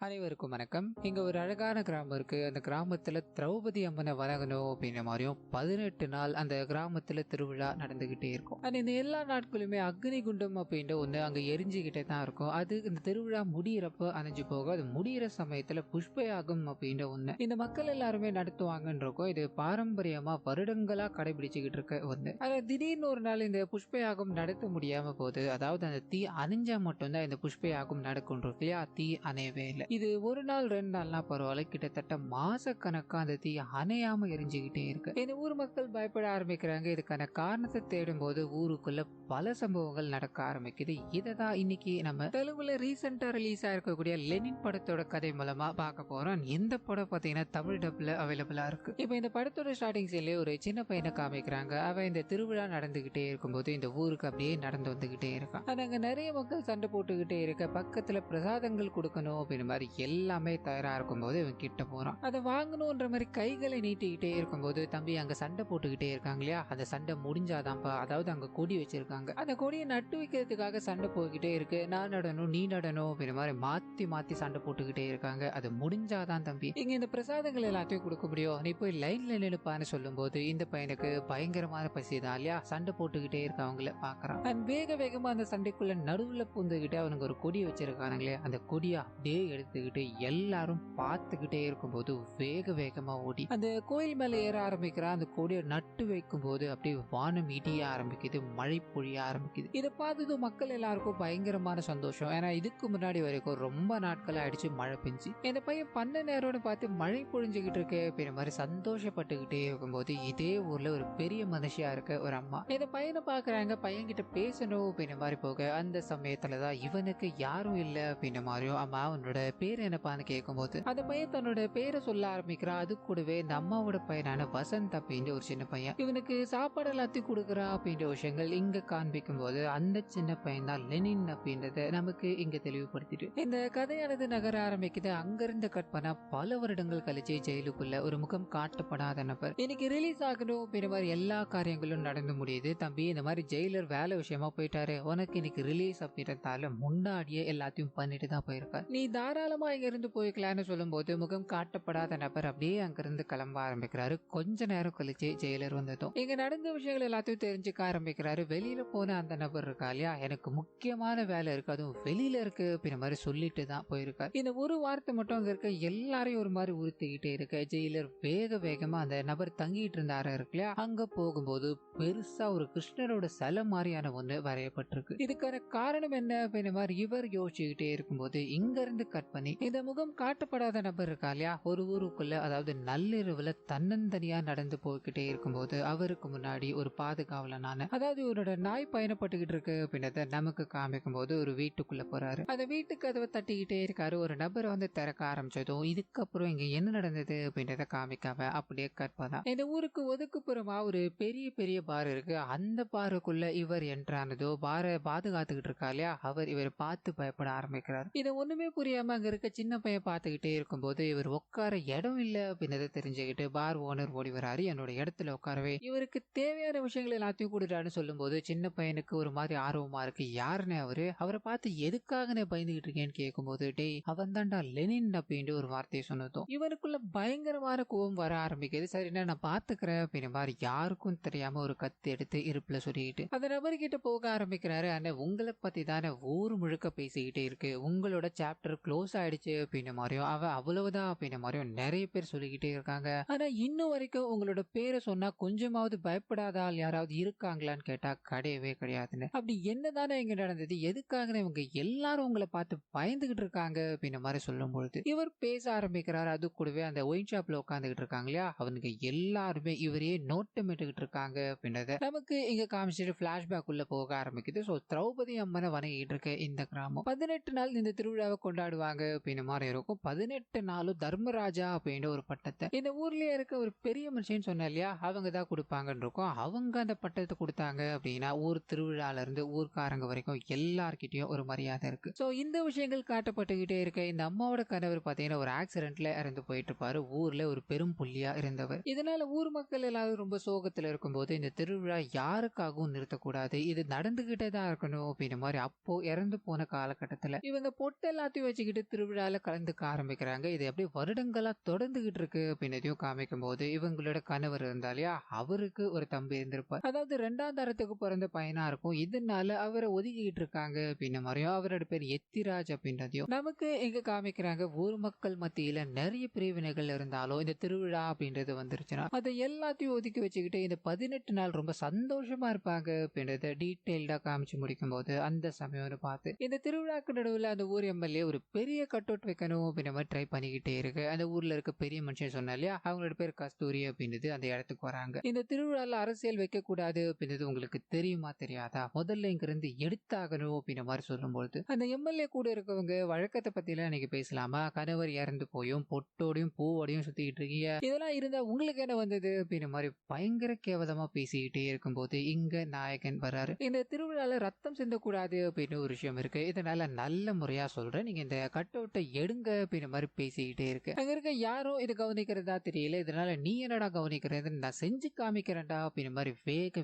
அனைவருக்கும் வணக்கம். இங்க ஒரு அழகான கிராமம் இருக்கு. அந்த கிராமத்துல திரௌபதி அம்மனை வணங்கணும் அப்படின்ற மாதிரியும் 18 நாள் அந்த கிராமத்துல திருவிழா நடந்துகிட்டே இருக்கும். இந்த எல்லா நாட்களுமே அக்னி குண்டம் அப்படின்ற ஒண்ணு அங்க எரிஞ்சுகிட்டே தான் இருக்கும். அது இந்த திருவிழா முடியிறப்ப அணைஞ்சு போகும். அது முடியிற சமயத்துல புஷ்பயாகம் அப்படின்ற ஒண்ணு இந்த மக்கள் எல்லாருமே நடத்துவாங்கன்றக்கும் இது பாரம்பரியமா வருடங்களா கடைபிடிச்சுக்கிட்டு இருக்க ஒண்ணு. ஆனா திடீர்னு ஒரு நாள் இந்த புஷ்பயாகம் நடத்த முடியாம போகுது. அதாவது அந்த தீ அணைஞ்சா மட்டும்தான் இந்த புஷ்பயாகம் நடக்கும்ன்றது இல்லையா? தீ அணையவே இல்லை. இது ஒரு நாள் 2 நாள்லாம் பரவாயில்ல, கிட்டத்தட்ட மாச கணக்கா அந்த தீ அணையாம எரிஞ்சுக்கிட்டே இருக்கு. இந்த ஊர் மக்கள் பயப்பட ஆரம்பிக்கிறாங்க. இதுக்கான காரணத்தை தேடும் போது ஊருக்குள்ள பல சம்பவங்கள் நடக்க ஆரம்பிக்குது. இததான் இன்னைக்கு நம்ம தெலுங்குல ரீசெண்டா ரிலீஸ் ஆயிருக்கக்கூடிய லெனின் படத்தோட கதை மூலமா பார்க்க போறோம். இந்த படம் பாத்தீங்கன்னா தமிழ் டப்ல அவைலபிளா இருக்கு. இப்ப இந்த படத்தோட ஸ்டார்டிங் சீன்லயே ஒரு சின்ன பையனை காமிக்கிறாங்க. அவன் இந்த திருவிழா நடந்துகிட்டே இருக்கும்போது இந்த ஊருக்கு அப்படியே நடந்து வந்துகிட்டே இருக்கான். அங்க நிறைய மக்கள் சண்டை போட்டுக்கிட்டே இருக்க, பக்கத்துல பிரசாதங்கள் கொடுக்கணும் அப்படின்னு மாதிரி எல்லாமே தயாரா இருக்கும்போது இவன் கிட்ட போறான். அதை வாங்கணும்ன்ற மாதிரி கைகளை நீட்டிக்கிட்டே இருக்கும்போது தம்பி அங்க சண்டை போட்டுக்கிட்டே இருக்காங்க இல்லையா? அந்த சண்டை முடிஞ்சாதான்ப்பா, அதாவது அங்க கொடி வச்சிருக்காங்க, அந்த கொடியை நட்டு வைக்கிறதுக்காக சண்டை போய்கிட்டே இருக்கு. நான் நடணும் நீ நடணும் அப்படின்ற மாதிரி மாத்தி மாத்தி சண்டை போட்டுக்கிட்டே இருக்காங்க. அது முடிஞ்சாதான் தம்பி இங்க இந்த பிரசாதங்கள் எல்லாத்தையும் கொடுக்க முடியும், நீ போய் லைன்ல நினைப்பான்னு சொல்லும் போது இந்த பையனுக்கு பயங்கரமான பசிதான் இல்லையா? சண்டை போட்டுக்கிட்டே இருக்கவங்கள பாக்குறான். வேக வேகமா அந்த சண்டைக்குள்ள நடுவுல பூந்துகிட்டு அவனுக்கு ஒரு கொடி வச்சிருக்கானுங்களே, அந்த கொடியை அப்படியே எடுத்துக்கிட்டு எல்லாரும் பார்த்துக்கிட்டே இருக்கும்போது வேக வேகமா ஓடி அந்த கோயில் மேல ஏற ஆரம்பிக்கிறான். அந்த கொடியை நட்டு வைக்கும் போது அப்படியே வானம் இடிய ஆரம்பிக்குது, மழை பொழிய ஆரம்பிக்குது. இதை பார்த்ததும் மக்கள் எல்லாருக்கும் பயங்கரமான சந்தோஷம். ஏன்னா இதுக்கு முன்னாடி வரைக்கும் ரொம்ப நாட்கள் ஆயிடுச்சு மழை பெஞ்சு. இந்த பையன் பண்ண நேரம்னு பார்த்து மழை பொழிஞ்சுக்கிட்டு இருக்கு அப்படின்ற மாதிரி சந்தோஷப்பட்டுக்கிட்டே இருக்கும்போது இதே ஊர்ல ஒரு பெரிய மனுஷியா இருக்க ஒரு அம்மா இந்த பையனை பாக்குறாங்க. பையன் கிட்ட பேசணும் அப்படின்ற மாதிரி போக அந்த சமயத்துலதான் இவனுக்கு யாரும் இல்லை அப்படின்ற மாதிரியும் அம்மா அவனோட பேர் என்னப்பான்னு கேட்கும்போது அந்த பையன் தன்னோட பேரை சொல்ல ஆரம்பிக்கிறான். அது கூடவே இந்த அம்மாவோட பையனான வசந்த் அப்படின்ற ஒரு சின்ன பையன் இவனுக்கு சாப்பாடு எல்லாத்தையும் கொடுக்குறா அப்படின்ற விஷயங்கள் இங்க காண்பிக்கும் போது அந்த சின்ன பையன் தான் லெனின் அப்படின்றத நமக்கு இங்க தெளிவுபடுத்திட்டு இந்த கதையானது நகர ஆரம்பிக்குது. அங்கிருந்து கட் பண்ணா பல வருடங்கள் கழிச்சு ஜெயிலுக்குள்ள ஒரு முகம் காட்டப்படாத நபர் இன்னைக்கு ரிலீஸ் ஆகணும் அப்படின்ற மாதிரி எல்லா காரியங்களும் நடந்து முடியுது. தம்பி இந்த மாதிரி ஜெயிலர் வேலை விஷயமா போயிட்டாரு, உனக்கு இன்னைக்கு ரிலீஸ் அப்படின்றதால முன்னாடியே எல்லாத்தையும் பண்ணிட்டு தான் போயிருக்காரு, நீ தாராளமா இங்க இருந்து போய்க்கலான்னு சொல்லும் போது முகம் காட்டப்படாத நபர் அப்படியே அங்கிருந்து கிளம்ப ஆரம்பிக்கிறாரு. கொஞ்ச நேரம் கழிச்சு ஜெயிலர் வந்ததும் இங்க நடந்த விஷயங்கள் எல்லாத்தையும் தெரிஞ்சுக்க ஆரம்பிக்கிறாரு. வெளியில போன அந்த நபர் இருக்கா இல்லையா, எனக்கு முக்கியமான வேலை இருக்கு, அதுவும் வெளியில இருக்கு அப்படின்ற மாதிரி சொல்லிட்டு தான் போயிருக்காரு. இந்த ஒரு வார்த்தை மட்டும் அங்க இருக்க எல்லாரையும் ஒரு மாதிரி உறுத்திக்கிட்டே இருக்க ஜெயிலர் வேக வேகமா அந்த நபர் தங்கிட்டு இருந்தாரு இருக்கு இல்லையா, அங்க போகும்போது பெருசா ஒரு கிருஷ்ணரோட சிலை மாதிரியான ஒண்ணு வரையப்பட்டிருக்கு. இதுக்கான காரணம் என்ன அப்படின்ற மாதிரி இவர் யோசிச்சுக்கிட்டே இருக்கும்போது இங்க இருந்து கட் பண்ணி இந்த முகம் காட்டப்படாத நபர் இருக்கா இல்லையா, ஒரு ஊருக்குள்ள அதாவது நள்ளிரவுல தன்னந்தனியா நடந்து போய்கிட்டே இருக்கும்போது அவருக்கு முன்னாடி ஒரு பாதுகாவலனான, அதாவது இவரோட நாய் பயணப்பட்டுக்கிட்டு இருக்கு அப்படின்றத நமக்கு காமிக்கும் போது ஒரு வீட்டுக்குள்ள போறாரு. அந்த வீட்டு கதவை தட்டிக்கிட்டே இருக்காரு. ஒரு நபரை வந்து திறக்க ஆரம்பிச்சதும் இதுக்கப்புறம் இங்க என்ன நடந்தது அப்படின்றத காமிக்காம அப்படியே கட் பண்ணா இந்த ஊருக்கு ஒதுக்குப்புறமா ஒரு பெரிய பெரிய பார் இருக்கு. அந்த பாருக்குள்ள இவர் என்றானதோ பாரை பாதுகாத்துக்கிட்டு இருக்கா இல்லையா, இவர் பார்த்து பயப்பட ஆரம்பிக்கிறார். இதை ஒண்ணுமே புரியாம அங்க இருக்க சின்ன பையன் பார்த்துக்கிட்டே இருக்கும்போது இவர் உட்கார இடம் இல்ல அப்படின்றத தெரிஞ்சுக்கிட்டு பார் ஓனர் ஓடி வராரு. என்னோட இடத்துல உட்காரவே இவருக்கு தேவையான விஷயங்கள் எல்லாத்தையும் கொடுறான்னு சொல்லும் போது சின்ன பையனுக்கு ஒரு மாதிரி ஆர்வமா இருக்கு. யாருன்னு அவரை பார்த்து எதுக்காக நான் பயந்துகிட்டு இருக்கேன்னு கேட்கும்போது டேய் அவன் தான்டா லெனின் அப்படின்ட்டு ஒரு வார்த்தையை சொன்னதும் இவனுக்குள்ள பயங்கரமான கோபம் வர ஆரம்பிக்குது. சரின்னா நான் பாத்துக்கிறேன் அப்படின்ற மாதிரி யாருக்கும் தெரியாம ஒரு கத்தி எடுத்து இருப்புல சொல்லிக்கிட்டு அந்த நபர்கிட்ட போக ஆரம்பிக்கிறாரு. ஆனா உங்களை பத்தி தானே ஊர் முழுக்க பேசிக்கிட்டே இருக்கு, உங்களோட சாப்டர் க்ளோஸ் ஆயிடுச்சு அப்படின்ற மாதிரியும் அவ்வளவுதான் அப்படின்ற மாதிரியும் நிறைய பேர் சொல்லிக்கிட்டே இருக்காங்க. ஆனா இன்னும் வரைக்கும் உங்களோட பேரை சொன்னா கொஞ்சமாவது பயப்படாத ஆள் யாராவது இருக்காங்களான்னு கேட்டா கிடையவே கிடையாதுன்னு. அப்படி என்னதானே இங்க நடந்தது, எதுக்காக இவங்க எல்லாரும் உங்களை பார்த்து பயந்துகிட்டு இருக்காங்க அப்படின்ற மாதிரி சொல்லும் பொழுது இவர் பேச ஆரம்பிக்கிறார். அது கூடவே அந்த ஒயின் ஷாப்ல உட்காந்துக்கிட்டு இருக்காங்க இல்லையா, அவனுக்கு எல்லாருமே இவரையே நோட்டமிட்டுக்கிட்டு இருக்காங்க அப்படின்றத நமக்கு இங்க காமிச்சிட்டு பிளாஷ்பேக் உள்ள போக ஆரம்பிக்குது. சோ திரௌபதி அம்மனை வணங்கிட்டு இருக்க இந்த கிராமம் 18 நாள் இந்த திருவிழாவை கொண்டாடுவாங்க அப்படின்ற மாதிரி இருக்கும். 18 நாளும் தர்மராஜா அப்படின்ற ஒரு பட்டத்தை இந்த ஊர்லயே இருக்க ஒரு பெரிய மனுஷன் சொன்ன இல்லையா, அவங்க தான் கொடுப்பாங்கன்னு இருக்கும். அவங்க அந்த பட்டத்தை கொடுத்தாங்க அப்படின்னா ஊர் திருவிழால இருந்து ஊர்க்காரங்க வரைக்கும் எல்லார்கிட்டயும் ஒரு மரியாதை இருக்கு. சோ இந்த விஷயங்கள் காட்டப்பட்டுக்கிட்டே இருக்க இந்த அம்மாவோட கணவர் பாத்தீங்கன்னா ஒரு ஆக்சிடென்ட்ல இறந்து போயிட்டு இருப்பாரு. ஊர்ல ஒரு பெரும் புள்ளியா இருந்தவர். இதனால ஊர் மக்கள் எல்லாரும் ரொம்ப சோகத்துல இருக்கும்போது இந்த திருவிழா யாருக்காகவும் நிறுத்தக்கூடாது, இது நடந்துகிட்டே தான் இருக்கணும் அப்படின்ற மாதிரி அப்போ இறந்து போன காலகட்டத்துல இவங்க பொட்டு எல்லாத்தையும் வச்சுக்கிட்டு திருவிழால கலந்துக்க ஆரம்பிக்கிறாங்க. இது அப்படியே வருடங்களா தொடர்ந்துகிட்டு இருக்கு அப்படின்னதையும் காமிக்கும் போது இவங்களோட கணவர் இருந்தா இல்லையா, அவருக்கு ஒரு தம்பி இருந்திருப்பார். அதாவது 2ஆம் தரத்துக்கு பிறந்த பையனா இருக்கும். இதனால அவரை ஒதுக்கிட்டு இருக்காங்க அப்படின்ன மாதிரியும், அவரோட பேர் எத்திராஜ் அப்படின்றதையும் நமக்கு இங்க காமிக்கிறாங்க. ஊர் மக்கள் மத்தியில நிறைய பிரிவினைகள் இருந்தாலும் இந்த திருவிழா அப்படின்றது வந்துருச்சுன்னா அதை எல்லாத்தையும் ஒதுக்கி வச்சுக்கிட்டு இந்த 18 நாள் ரொம்ப சந்தோஷமா இருப்பாங்க அப்படின்றத டீட்டெயில்டா காமிச்சு முடிக்கும் போது அந்த சமயம்னு பார்த்து இந்த திருவிழாக்கு நடுவில் அந்த ஊர் எம்எல்ஏ ஒரு பெரிய கட் அவுட் வைக்கணும் அப்படின்ற மாதிரி ட்ரை பண்ணிக்கிட்டே இருக்கு. அந்த ஊர்ல இருக்க பெரிய மனுஷன் சொன்னா இல்லையா, அவங்களோட பேர் கஸ்தூரி அப்படின்றது அந்த இடத்துக்கு வராங்க. இந்த திருவிழால அரசியல் வைக்க கூடாது அப்படின்றது உங்களுக்கு தெரியுமா தெரியாதா, முதல்ல இங்க இருந்து எடுத்தாகணும் அப்படின்ற மாதிரி சொல்லும்போது அந்த எம்எல்ஏ கூட இருக்கவங்க வழக்கத்தை பத்தி எல்லாம் இன்னைக்கு பேசலாமா, கணவர் இறந்து போயும் பொட்டோடையும் பூவோடையும் சுத்திக்கிட்டு இருக்கீங்க, இதெல்லாம் இருந்தா உங்களுக்கு என்ன வந்தது அப்படின்ற மாதிரி பயங்கர கேவலமா பேசிக்கிட்டே இருக்கும்போது இங்க நாயகன் வராரு. இந்த திருவிழால ரத்தம் சிந்தக்கூடாது அப்படின்னு ஒரு விஷயம் இருக்கு, இதனால நல்ல முறையா சொல்றேன், நீங்க இந்த கட் அவுட்டை எடுங்க அப்படின்ற மாதிரி பேசிக்கிட்டே இருக்கு. அங்க இருக்க யாரும் இதை கவனிக்கிறதா தெரியல, இதனால நீ என்னடா கவனிக்கிறது, நான் செஞ்சு காமிக்கிறேன்டா அப்படின்ற மாதிரி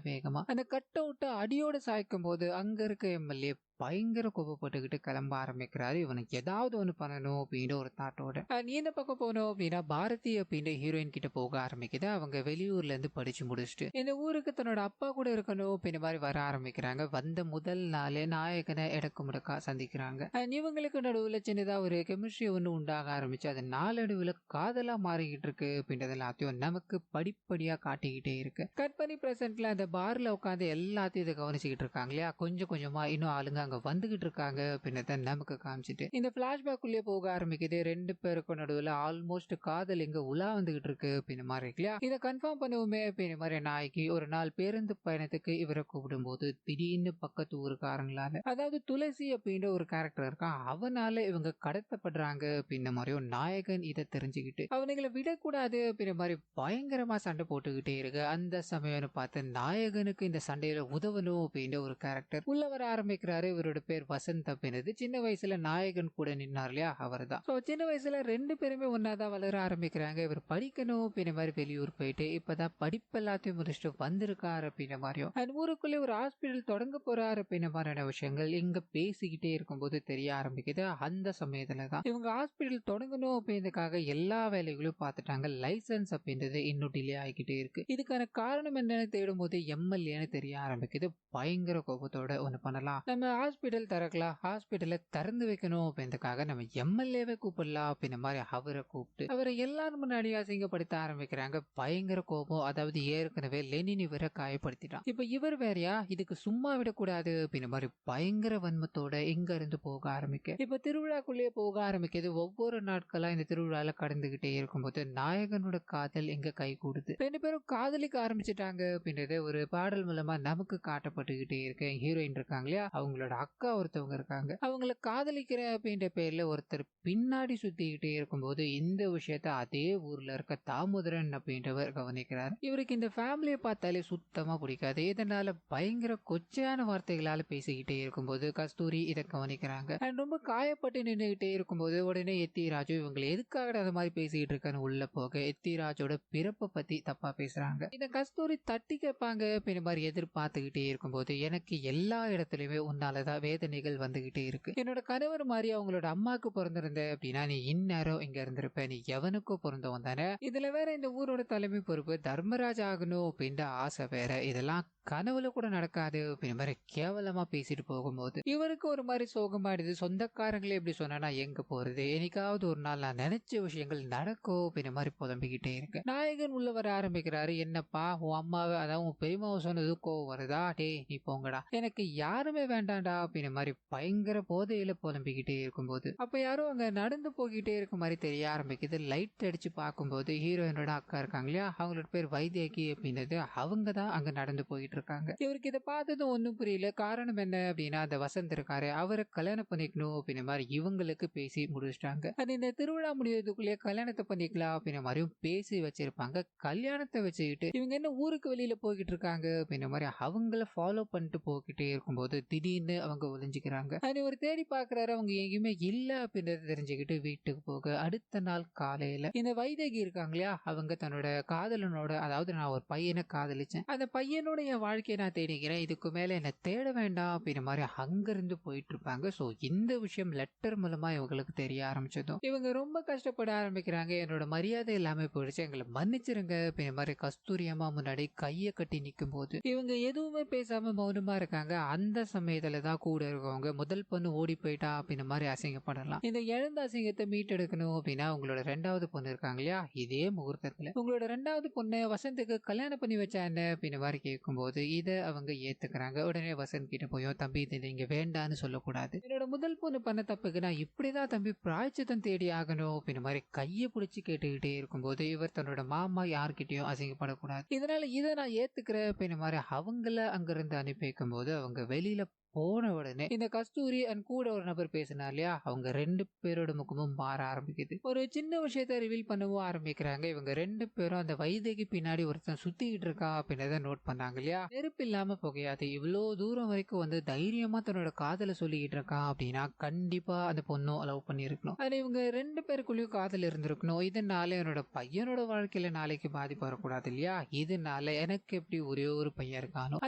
வேகமா அந்த கட் அவுட்டை அடியோட சாய்க்கும் போது அங்க இருக்க எம்எல்ஏ பயங்கர கோபப்பட்டுக்கிட்டு கிளம்ப ஆரம்பிக்கிறாரு. இவனுக்கு ஏதாவது ஒண்ணு பண்ணணும் அப்படின்ற ஒரு தாட்டோட நீ இந்த பக்கம் போனோம் அப்படின்னா பாரதி அப்படின்ற ஹீரோயின் கிட்ட போக ஆரம்பிக்குது. அவங்க வெளியூர்ல இருந்து படிச்சு முடிச்சுட்டு இந்த ஊருக்கு தன்னோட அப்பா கூட இருக்கணும் அப்படின்ற மாதிரி வர ஆரம்பிக்கிறாங்க. வந்த முதல் நாளே நாயகனை இடக்கு முடக்கா சந்திக்கிறாங்க. இவங்களுக்கு நடுவுல சின்னதா ஒரு கெமிஸ்ட்ரி ஒண்ணு உண்டாக ஆரம்பிச்சு அது நாளடைவுல காதலா மாறிக்கிட்டு இருக்கு அப்படின்றது எல்லாத்தையும் நமக்கு படிப்படியா காட்டிக்கிட்டே இருக்கு. கட் பண்ணி பிரசன்ட்ல அந்த பார்ல உட்காந்து எல்லாத்தையும் இதை கவனிச்சுக்கிட்டு இருக்காங்க இல்லையா, கொஞ்சம் கொஞ்சமா இன்னும் ஆளுங்க அங்க வந்துகிட்டு இருக்காங்க அப்படின்னு நமக்கு காமிச்சிட்டு இந்த பிளாஷ்பேக் உள்ளே போக ஆரம்பிக்குது. 2 பேருக்கும் நடுவுல ஆல்மோஸ்ட் காதல் இங்க உலா வந்துகிட்டு இருக்கு அப்படின்னு மாதிரி இருக்கு இல்லையா. இதை கன்ஃபார்ம் பண்ணுவோமே அப்படின்னு மாதிரி நாய்க்கு ஒரு நாள் பேருந்து பயணத்துக்கு இவரை கூப்பிடும் போது திடீர்னு பக்கத்து ஊருக்காரங்களால, அதாவது துளசி அப்படின்ற ஒரு கேரக்டர் இருக்கான், அவனால இவங்க கடத்தப்படுறாங்க அப்படின்ற மாதிரியும் நாயகன் இதை தெரிஞ்சுக்கிட்டு அவனுங்களை விடக்கூடாது அப்படின்ற மாதிரி பயங்கரமா சண்டை போட்டுக்கிட்டே இருக்கு. அந்த சமயம்னு பார்த்து நாயகனுக்கு இந்த சண்டையில உதவணும் அப்படின்ற ஒரு கேரக்டர் உள்ள வர ஆரம்பிக்கிறாரு. இவரோட பேர் வசந்த் அப்படின்றது. சின்ன வயசுல நாயகன் கூட நின்னார் இல்லையா, அவர் தான். சின்ன வயசுல 2 பேருமே ஒன்னாதான் வளர ஆரம்பிக்கிறாங்க. இவர் படிக்கணும் அப்படின்ற மாதிரி வெளியூர் போயிட்டு இப்பதான் படிப்பு எல்லாத்தையும் முடிச்சுட்டு வந்திருக்காரு அப்படின்ற மாதிரியும் அந்த ஊருக்குள்ளே ஒரு ஹாஸ்பிட்டல் தொடங்க போறாரு அப்படின்ற மாதிரியான விஷயங்கள் இங்க பேசிக்கிட்டே இருக்கும்போது தெரிய ஆரம்பிக்குது. அந்த சமயத்துலதான் இவங்க ஹாஸ்பிட்டல் தொடங்கணும் அப்படின்றதுக்காக எல்லா வேலைகளும் பார்த்துட்டாங்க. லைசன்ஸ் அப்படின்றது இன்னும் டிலே ஆகிக்கிட்டே இருக்கு. இதுக்கான காரணம் என்னன்னு தேடும் போது எம்எல்ஏன்னு தெரிய ஆரம்பிக்குது. பயங்கர கோபத்தோட ஒண்ணு பண்ணலாம், நம்ம ஹாஸ்பிட்டல் திறக்கலாம், ஹாஸ்பிட்டலை திறந்து வைக்கணும் அப்படின்றதுக்காக நம்ம எம்எல்ஏவை கூப்பிடலாம் அப்படின்ற மாதிரி அவரை கூப்பிட்டு அவரை எல்லாரும் முன்னாடி அசிங்கப்படுத்த ஆரம்பிக்கிறாங்க. பயங்கர கோபம், அதாவது ஏற்கனவே லெனின் இவரை காயப்படுத்திட்டான், இப்ப இவர் வேறையா, இதுக்கு சும்மா விடக்கூடாது அப்படின்ற மாதிரி பயங்கர வன்மத்தோட இங்க இருந்து போக ஆரம்பிக்க இப்ப திருவிழாக்குள்ளேயே போக ஆரம்பிக்கிறது. ஒவ்வொரு நாட்களா இந்த திருவிழால கடந்துகிட்டே இருக்கும்போது நாயகனோட காதல் எங்க கை கூடுது. 2 பேரும் காதலிக்க ஆரம்பிச்சிட்டாங்க அப்படின்றது ஒரு பாடல் மூலமா நமக்கு காட்டப்பட்டுக்கிட்டே இருக்கு. ஹீரோயின் இருக்காங்க இல்லையா, அவங்களோட அக்கா ஒருத்தவங்க இருக்காங்க, அவங்கள காதலிக்கிற அப்படின்ற பேர்ல ஒருத்தர் பின்னாடி சுத்திக்கிட்டே இருக்கும்போது இந்த விஷயத்த அதே ஊர்ல இருக்க தாமோதரன் அப்படின்றவர் கவனிக்கிறார். இவருக்கு இந்த ஃபேமிலியை பார்த்தாலே சுத்தமா பிடிக்காது, இதனால பயங்கர கொச்சையான வார்த்தைகளால பேசிக்கிட்டே இருக்கும்போது கஸ்தூரி இதை கவனிக்கிறாங்க. அண்ட் ரொம்ப காயப்பட்டு நின்றுகிட்டே இருக்கும்போது உடனே எத்திராஜு இவங்களை எதுக்காக அந்த மாதிரி பேசிக்கிட்டு இருக்கான்னு உள்ள போக எத்திராஜோட பிறப்பை பத்தி தப்பா பேசுறாங்க. இதை கஸ்தூரி தட்டி கேட்பாங்க அப்படின்ற மாதிரி எதிர்பார்த்துக்கிட்டே இருக்கும்போது எனக்கு எல்லா இடத்துலயுமே உன்னாலதான் வேதனைகள் வந்துகிட்டே இருக்கு, என்னோட கணவர் மாதிரி அவங்களோட அம்மாவுக்கு பிறந்திருந்த அப்படின்னா நீ இந்நேரம் இங்க இருந்திருப்ப, நீ எவனுக்கோ பிறந்தவன் தானே, இதுல வேற இந்த ஊரோட தலைமை பொறுப்பு தர்மராஜ் ஆகணும் அப்படின்ற ஆசை வேற, இதெல்லாம் கனவுல கூட நடக்காது அப்படின்ற மாதிரி கேவலமா பேசிட்டு போகும்போது இவருக்கு ஒரு மாதிரி சோகமாயிடுது. சொந்தக்காரங்களே எப்படி சொன்னா எங்க போறது, என்னைக்காவது ஒரு நாள் நான் நினைச்ச விஷயங்கள் நடக்கும் அப்படின்ற மாதிரி புலம்பிக்கிட்டே இருக்கு. நாயகன் உள்ள வர ஆரம்பிக்கிறாரு. என்னப்பா உன் அம்மாவை, அதாவது உன் பெரியமாவை சொன்னது கோவம் வருதா, டே நீ போங்கடா, எனக்கு யாருமே வேண்டாம்டா அப்படின்ற மாதிரி பயங்கர போதையில புலம்பிக்கிட்டே இருக்கும்போது அப்ப யாரும் அங்க நடந்து போய்கிட்டே இருக்க மாதிரி தெரிய ஆரம்பிக்குது. லைட் அடிச்சு பார்க்கும்போது ஹீரோயினோட அக்கா இருக்காங்க இல்லையா, அவங்களோட பேர் வைத்தியகி அப்படின்றது, அவங்க தான் அங்க நடந்து போயிட்டு இருக்காங்க. இவருக்கு இதை பார்த்ததும் ஒன்றும் புரியல. காரணம் என்ன அப்படின்னா அந்த வசந்த் இருக்காரு, அவரை கல்யாணம் பண்ணிக்கணும் அப்படின்ற மாதிரி இவங்களுக்கு பேசி முடிச்சிட்டாங்க. அது இந்த திருவிழா முடியறதுக்குள்ளேயே கல்யாணத்தை பண்ணிக்கலாம் அப்படின்ற மாதிரியும் பேசி வச்சிருப்பாங்க. கல்யாணத்தை வச்சுக்கிட்டு இவங்க என்ன ஊருக்கு வெளியில போய்கிட்டு இருக்காங்க அப்படின்ற மாதிரி அவங்கள ஃபாலோ பண்ணிட்டு போய்கிட்டே இருக்கும்போது திடீர்னு அவங்க ஒளிஞ்சுக்கிறாங்க. இவர் தேடி பாக்குறாரு, அவங்க எங்கேயுமே இல்ல அப்படின்றத தெரிஞ்சுக்கிட்டு வீட்டுக்கு போக அடுத்த நாள் காலையில இந்த வைதேகி இருக்காங்க இல்லையா, அவங்க தன்னோட காதலனோட, அதாவது நான் ஒரு பையனை காதலிச்சேன், அந்த பையனோட என் வாழ்க்கையை நான் தேடிக்கிறேன், இதுக்கு மேல என்ன தேட வேண்டாம் அப்படின்ற மாதிரி அங்கிருந்து போயிட்டு இருப்பாங்க. சோ இந்த விஷயம் லெட்டர் மூலமா இவங்களுக்கு தெரிய ஆரம்பிச்சதும் இவங்க ரொம்ப கஷ்டப்பட ஆரம்பிக்கிறாங்க. என்னோட மரியாதை எல்லாமே போயிடுச்சு, எங்களை மன்னிச்சிருங்க அப்படின்ற மாதிரி கஸ்தூரி அம்மா முன்னாடி கையை கட்டி நிற்கும் போது இவங்க எதுவுமே பேசாம மௌனமா இருக்காங்க. அந்த சமயத்துல தான் கூட இருக்கவங்க முதல் பொண்ணு ஓடி போயிட்டா அப்படின்ற மாதிரி அசிங்கப்படலாம். இந்த இழந்த அசிங்கத்தை மீட்டெடுக்கணும் அப்படின்னா உங்களோட ரெண்டாவது பொண்ணு இருக்காங்க இல்லையா, இதே முகூர்த்தத்துல உங்களோட ரெண்டாவது பொண்ணு வசந்துக்கு கல்யாணம் பண்ணி வச்சா என்ன அப்படின்ற மாதிரி கேட்கும்போது இதை அவங்க ஏத்துக்கிறாங்க. உடனே வசந்த் கிட்ட போயும், தம்பி இதை நீங்க வேண்டான்னு சொல்லக்கூடாது, என்னோட முதல் பொண்ணு பண்ண தப்புக்கு நான் இப்படிதான் தம்பி பிராய்ச்சித்தம் தேடி ஆகணும் அப்படின்ற மாதிரி கையை பிடிச்சி கேட்டுக்கிட்டே இருக்கும்போது இவர் தன்னோட மாமா யார்கிட்டயும் அசிங்கப்படக்கூடாது, இதனால இதை நான் ஏத்துக்கிறேன் அப்படின்ற மாதிரி அவங்கள அங்கிருந்து அனுப்பி வைக்கும் போது அவங்க வெளியில போன உடனே இந்த கஸ்தூரி அண்ட் கூட ஒரு நபர் பேசினா இல்லையா, அவங்க ரெண்டு பேரோட முகமும் மாற ஆரம்பிக்குது. ஒரு சின்ன விஷயத்த ரிவீல் பண்ணவும் ஆரம்பிக்கிறாங்க. இவங்க ரெண்டு பேரும் அந்த வைதேகி பின்னாடி ஒருத்தன் சுத்திக்கிட்டு இருக்கா அப்படின்றத நோட் பண்ணாங்க இல்லையா. நெருப்பு இல்லாம புகையாது, இவ்வளவு தூரம் வரைக்கும் வந்து தைரியமா தன்னோட காதலை சொல்லிக்கிட்டு இருக்கான் அப்படின்னா கண்டிப்பா அந்த பொண்ணும் அலோவ் பண்ணிருக்கணும். அது இவங்க ரெண்டு பேருக்குள்ளயும் காதல் இருந்திருக்கணும். இதனால என்னோட பையனோட வாழ்க்கையில நாளைக்கு பாதிப்பு வரக்கூடாது இல்லையா, இதனால எனக்கு எப்படி ஒரே ஒரு பையன் இருக்கானோ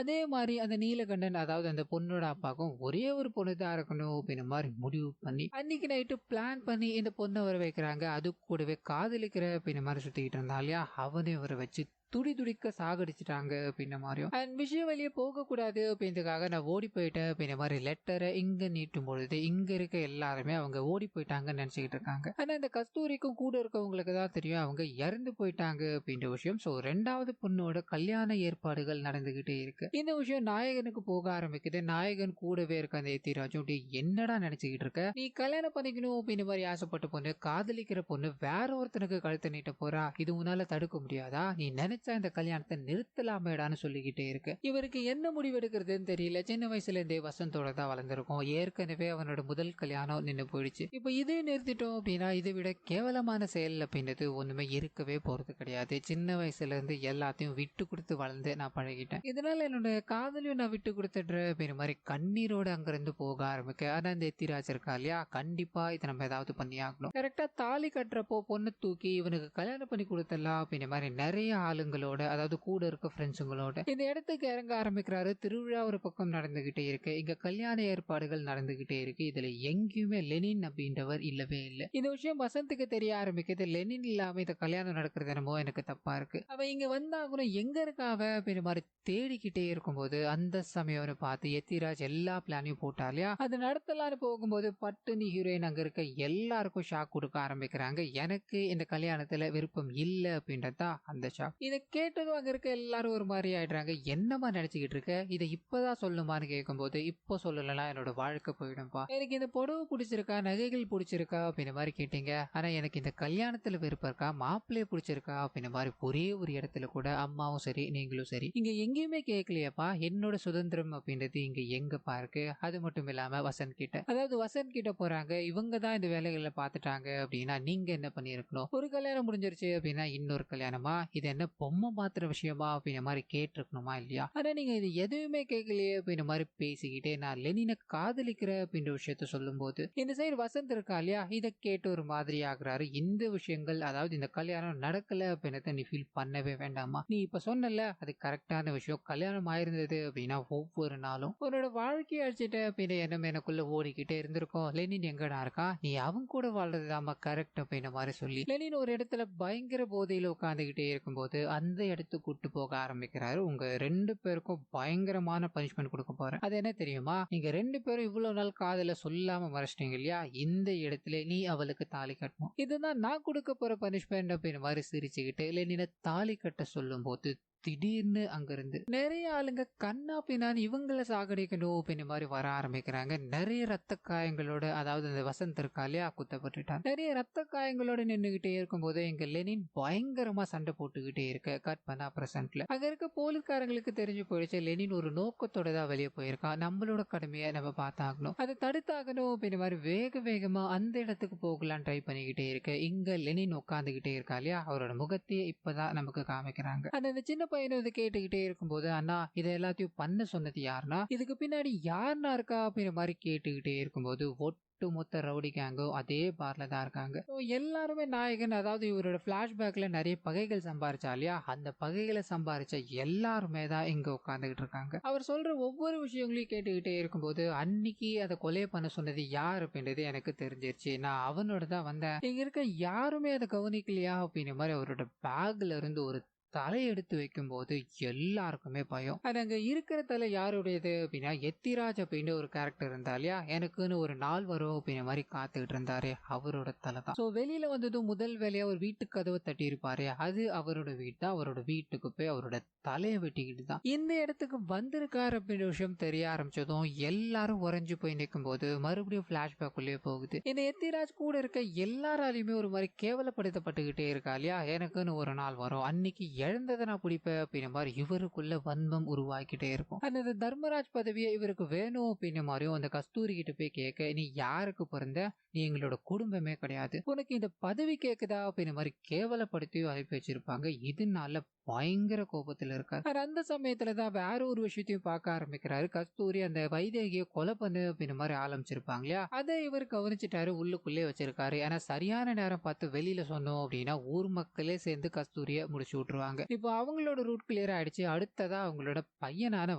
அதே மாதிரி அந்த நீலகண்டன், அதாவது அந்த பொண்ணோட அப்பாக்கும் ஒரே ஒரு பொண்ணு தான் இருக்கணும் அப்படின்ற மாதிரி முடிவு பண்ணி அன்னைக்கு நைட்டு பிளான் பண்ணி இந்த பொண்ணை வர வைக்கிறாங்க. அது கூடவே காதலிக்கிற அப்படின்ற மாதிரி சுத்திக்கிட்டு இருந்தா இல்லையா, அவனையும் வர வச்சு துடி துடிக்க சாகடிச்சிட்டாங்க அப்படின்ற மாதிரியும் அண்ட் விஷயம் வெளியே போகக்கூடாது அப்படின்றதுக்காக நான் ஓடி போயிட்டேன் அப்படின்ற மாதிரி லெட்டரை இங்க நீட்டும் பொழுது இங்க இருக்க எல்லாருமே அவங்க ஓடி போயிட்டாங்கன்னு நினைச்சுக்கிட்டு இருக்காங்க. ஆனா இந்த கஸ்தூரிக்கும் கூட இருக்கவங்களுக்கு தான் தெரியும் அவங்க இறந்து போயிட்டாங்க அப்படின்ற விஷயம். ஸோ ரெண்டாவது பொண்ணோட கல்யாண ஏற்பாடுகள் நடந்துகிட்டே இருக்கு. இந்த விஷயம் நாயகனுக்கு போக ஆரம்பிக்குது. நாயகன் கூடவே இருக்க அந்த எத்திராஜும், என்னடா நினைச்சுக்கிட்டு இருக்க, நீ கல்யாணம் பண்ணிக்கணும் அப்படின்ற மாதிரி ஆசைப்பட்ட பொண்ணு, காதலிக்கிற பொண்ணு வேற ஒருத்தனுக்கு கழுத்தை நீட்ட போறா, இது உன்னால தடுக்க முடியாதா, நீ நினைச்ச இந்த கல்யாணத்தை நிறுத்தலாமேடான்னு சொல்லிக்கிட்டே இருக்கு. இவருக்கு என்ன முடிவு எடுக்கிறதுன்னு தெரியல. சின்ன வயசுல இருந்தே வசந்தோட தான் வளர்ந்துருக்கும். ஏற்கனவே அவனோட முதல் கல்யாணம் நின்று போயிடுச்சு. இப்ப இதே நிறுத்திட்டோம் அப்படின்னா இதை விட கேவலமான செயல் அப்படின்றது ஒண்ணுமே இருக்கவே போறது கிடையாது. சின்ன வயசுல இருந்து எல்லாத்தையும் விட்டு கொடுத்து வளர்ந்து நான் பழகிட்டேன், இதனால என்னோட காதலையும் நான் விட்டு கொடுத்துடுறேன் அப்படின்ற மாதிரி கண்ணீரோட அங்கிருந்து போக ஆரம்பிக்க. ஆனா இந்த எத்திராஜ் இருக்கா இல்லையா, கண்டிப்பா இதை நம்ம ஏதாவது பண்ணி ஆகணும். கரெக்டா தாலி கட்டுறப்போ பொண்ணு தூக்கி இவனுக்கு கல்யாணம் பண்ணி கொடுத்துடலாம் அப்படின்ற மாதிரி நிறைய ஆளுங்களோட, அதாவது கூட இருக்க ஃப்ரெண்ட்ஸுங்களோட இந்த இடத்துக்கு இறங்க ஆரம்பிக்கிறாரு. திருவிழா ஒரு பக்கம் நடந்துகிட்டே இருக்கு, இங்க கல்யாண ஏற்பாடுகள் நடந்துகிட்டே இருக்கு. இதுல எங்கேயுமே லெனின் அப்படின்றவர் இல்லவே இல்லை. இந்த விஷயம் வசந்துக்கு தெரிய ஆரம்பிக்குது. லெனின் இல்லாம இந்த கல்யாணம் நடக்கிறது என்னமோ எனக்கு தப்பா இருக்கு, அவ இங்க வந்தாகணும், எங்க இருக்கா அவ அப்படின்ற மாதிரி தேடிக்கிட்டே இருக்கும்போது அந்த சமயம் பார்த்து எத்திராஜ் எல்லா பிளானையும் போட்டா இல்லையா, அது நடத்தலான்னு போகும்போது பட்டுனி ஹீரோயின் அங்க இருக்க எல்லாருக்கும் ஷாக் கொடுக்க ஆரம்பிக்கிறாங்க. எனக்கு இந்த கல்யாணத்துல விருப்பம் இல்லை அப்படின்றதா அந்த ஷாக். இதை கேட்டதும் அங்க இருக்க எல்லாரும் ஒரு மாதிரி ஆயிடுறாங்க. என்னமா நினைச்சுக்கிட்டு இருக்க, இதை இப்பதான் சொல்லுமான்னு கேட்கும்போது இப்போ சொல்லலாம் என்னோட வாழ்க்கை போயிடும்பா, எனக்கு இந்த புடவை பிடிச்சிருக்கா, நகைகள் பிடிச்சிருக்கா அப்படின்ற மாதிரி கேட்டீங்க, ஆனா எனக்கு இந்த கல்யாணத்துல விருப்பம் இருக்கா, மாப்பிள்ளைய பிடிச்சிருக்கா அப்படின்ற மாதிரி ஒரே ஒரு இடத்துல கூட அம்மாவும் சரி நீங்களும் சரி இங்க எங்கேயுமே கேட்கலையாப்பா. என்னோட சுதந்திரம் அப்படின்றது இங்க எங்க பாருக்கு. அது மட்டும் இல்லாம வசந்த் கிட்ட, அதாவது வசந்த் கிட்ட போறாங்க, இவங்க தான் இந்த வேலைகளை பார்த்துட்டாங்க அப்படின்னா நீங்க என்ன பண்ணிருக்கணும், ஒரு கல்யாணம் முடிஞ்சிருச்சு அப்படின்னா இன்னொரு கல்யாணமா, இது என்ன பொம்மை மாத்திர விஷயமா அப்படின்ற மாதிரி கேட்டிருக்கணுமா இல்லையா. ஆனா நீங்க இது எதுவுமே கேட்கலையே அப்படின்ற மாதிரி பேசிக்கிட்டே நான் லெனினை காதலிக்கிற அப்படின்ற விஷயத்த சொல்லும் போது இந்த சைடு வசந்த் இருக்கா இல்லையா, இதை கேட்டு ஒரு மாதிரி ஆகுறாரு. இந்த விஷயங்கள், அதாவது இந்த கல்யாணம் நடக்கல அப்படின்றத நீ ஃபீல் பண்ணவே வேண்டாமா, நீ இப்ப சொன்னல அது கரெக்டான விஷயம், கல்யாணம் ஆயிருந்தது அப்படின்னா ஒவ்வொரு நாளும் உன்னோட வாழ்க்கையை அழிச்சிட்ட அப்படின்ற எண்ணம் எனக்குள்ள ஓடிக்கிட்டே இருந்திருக்கும். லெனின் எங்கடா இருக்கா, நீ அவங்க கூட வாழ்றதுதாமா கரெக்ட் அப்படின்ற மாதிரி சொல்லி லெனின் ஒரு இடத்துல பயங்கர போதையில உட்காந்துக்கிட்டே இருக்கும்போது அந்த இடத்துக்கு கூட்டு போக ஆரம்பிக்கிறாரு. உங்க ரெண்டு பேருக்கும் பயங்கரமான பனிஷ்மெண்ட் கொடுக்க போறேன். அது என்ன தெரியுமா, நீங்க ரெண்டு பேரும் இவ்வளவு நாள் காதல சொல்லாம மறைச்சிட்டீங்க இல்லையா, இந்த இடத்துல நீ அவளுக்கு தாலி கட்டணும், இதுதான் நான் கொடுக்க போற பனிஷ்மெண்ட் அப்படின்ற மாதிரி சிரிச்சுக்கிட்டு லெனினை தாலி கட்ட சொல்லும் போது திடீர்னு அங்கிருந்து நிறைய ஆளுங்க கண்ணா பின்னான்னு இவங்களை சாகடிக்கணும் அப்படின்ற மாதிரி வர ஆரம்பிக்கிறாங்க. நிறைய ரத்த காயங்களோட, அதாவது அந்த வசந்த் இருக்காலே குத்தப்பட்டுட்டான், நிறைய ரத்த காயங்களோட நின்றுகிட்டே இருக்கும்போது எங்க லெனின் பயங்கரமா சண்டை போட்டுக்கிட்டே இருக்க கட் பண்ணா பிரசன்ட்ல அங்க இருக்க போலீஸ்காரங்களுக்கு தெரிஞ்சு போயிடுச்சு லெனின் ஒரு நோக்கத்தோட தான் வெளியே போயிருக்கான், நம்மளோட கடமையை நம்ம பார்த்தாகணும், அதை தடுத்தாகணும் அப்படின்ற மாதிரி வேக வேகமா அந்த இடத்துக்கு போகலாம் ட்ரை பண்ணிக்கிட்டே இருக்கு. இங்க லெனின் உட்காந்துக்கிட்டே இருக்கா இல்லையா, அவரோட முகத்தையே இப்பதான் நமக்கு காமிக்கிறாங்க. அந்த சின்ன பையனும் இதை கேட்டுக்கிட்டே இருக்கும்போது, அண்ணா இதை எல்லாத்தையும் பண்ண சொன்னது யாருன்னா, இதுக்கு பின்னாடி யாருன்னா இருக்கா அப்படிங்கிற மாதிரி கேட்டுக்கிட்டே இருக்கும்போது ஒட்டுமொத்த ரவுடி கேங்கும் அதே பார்ல தான் இருக்காங்க. ஸோ எல்லாருமே நாயகன், அதாவது இவரோட ஃபிளாஷ்பேக்ல நிறைய பகைகள் சம்பாரிச்சா இல்லையா, அந்த பகைகளை சம்பாரிச்ச எல்லாருமே தான் இங்க உட்காந்துக்கிட்டு இருக்காங்க. அவர் சொல்ற ஒவ்வொரு விஷயங்களையும் கேட்டுக்கிட்டே இருக்கும்போது, அன்னைக்கு அதை கொலை பண்ண சொன்னது யார் அப்படின்றது எனக்கு தெரிஞ்சிருச்சு. நான் அவனோட தான் வந்தேன். இங்க இருக்க யாருமே அதை கவனிக்கலையா அப்படிங்கிற மாதிரி அவரோட பேக்ல இருந்து ஒரு தலை எடுத்து வைக்கும்போது எல்லாருக்குமே பயம். அது அங்க இருக்கிற தலை யாருடையது அப்படின்னா, எத்திராஜ் அப்படின்னு ஒரு கேரக்டர் இருந்தா இல்லையா, எனக்குன்னு ஒரு நாள் வரும் அப்படிங்கிற மாதிரி காத்துக்கிட்டு இருந்தாரு, அவரோட தலை தான். ஸோ வெளியில வந்ததும் முதல் வேலையா ஒரு வீட்டு கதவை தட்டி இருப்பாரு, அது அவரோட வீடு தான். அவரோட வீட்டுக்கு போய் அவரோட தலையை வெட்டிக்கிட்டு தான் இந்த இடத்துக்கு வந்திருக்காரு அப்படின்ற விஷயம் தெரிய ஆரம்பிச்சதும் எல்லாரும் உறைஞ்சு போய் நிற்கும் போது மறுபடியும் பிளாஷ்பேக் உள்ளே போகுது. இந்த எத்திராஜ் கூட இருக்க எல்லாராலையுமே ஒரு மாதிரி கேவலப்படுத்தப்பட்டுக்கிட்டே இருக்கா இல்லையா, எனக்குன்னு ஒரு நாள் வரும், அன்னைக்கு இழந்ததை நான் பிடிப்பேன் அப்படின்ற மாதிரி இவருக்குள்ள வன்மம் உருவாக்கிட்டே இருக்கும். அந்த தர்மராஜ் பதவியை இவருக்கு வேணும் அப்படின்ற மாதிரியும் அந்த கஸ்தூரி கிட்ட போய் கேட்க, நீ யாருக்கு பிறந்த, நீ எங்களோட குடும்பமே கிடையாது, உனக்கு இந்த பதவி கேக்குதா அப்படின்ற மாதிரி கேவலப்படுத்தியும் அனுப்பி வச்சிருப்பாங்க. இதனால பயங்கர கோபத்துல இருக்காரு. அந்த சமயத்துல தான் வேற ஒரு விஷயத்தையும் பார்க்க ஆரம்பிக்கிறாரு. கஸ்தூரி அந்த வைதேகியை கொலை பண்ணு அப்படின்ற மாதிரி ஆரம்பிச்சிருப்பாங்க இல்லையா, அதை இவர் கவனிச்சுட்டாரு, உள்ளுக்குள்ளே வச்சிருக்காரு. ஏன்னா சரியான நேரம் பார்த்து வெளியில சொன்னோம் அப்படின்னா ஊர் மக்களே சேர்ந்து கஸ்தூரியை முடிச்சு விட்டுருவாங்க. இப்போ அவங்களோட ரூட் கிளியர் ஆயிடுச்சு. அடுத்ததா அவங்களோட பையனான